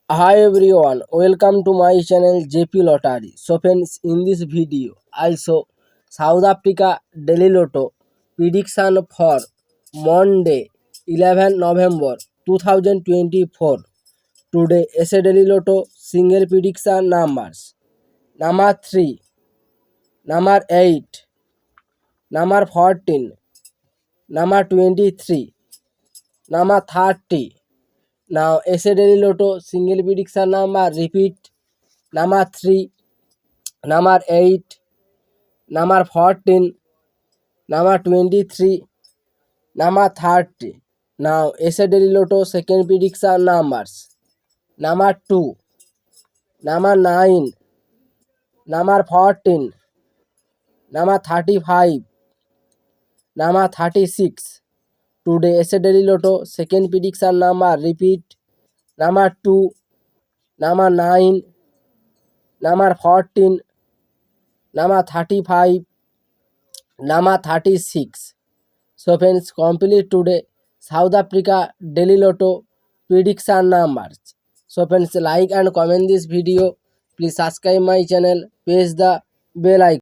Hi everyone, welcome to my channel JP Lottery. So friends, in this video, I'll show South Africa Daily Lotto prediction for Monday, 11 November 2024. Today, SA Daily Lotto single prediction numbers. Number 3, number 8, number 14, number 23, number 30. Now, SA Daily Lotto single prediction number repeat. Number 3, number 8, number 14, number 23, number 30. Now, SA Daily Lotto second prediction numbers. Number 2, number 9, number 14, number 35, number 36. Today, SA Daily Lotto second prediction number repeat. Number 2, number 9, number 14, number 35, number 36. So friends, complete today South Africa Daily Lotto prediction numbers. So friends, like and comment this video. Please subscribe my channel. Press the bell icon.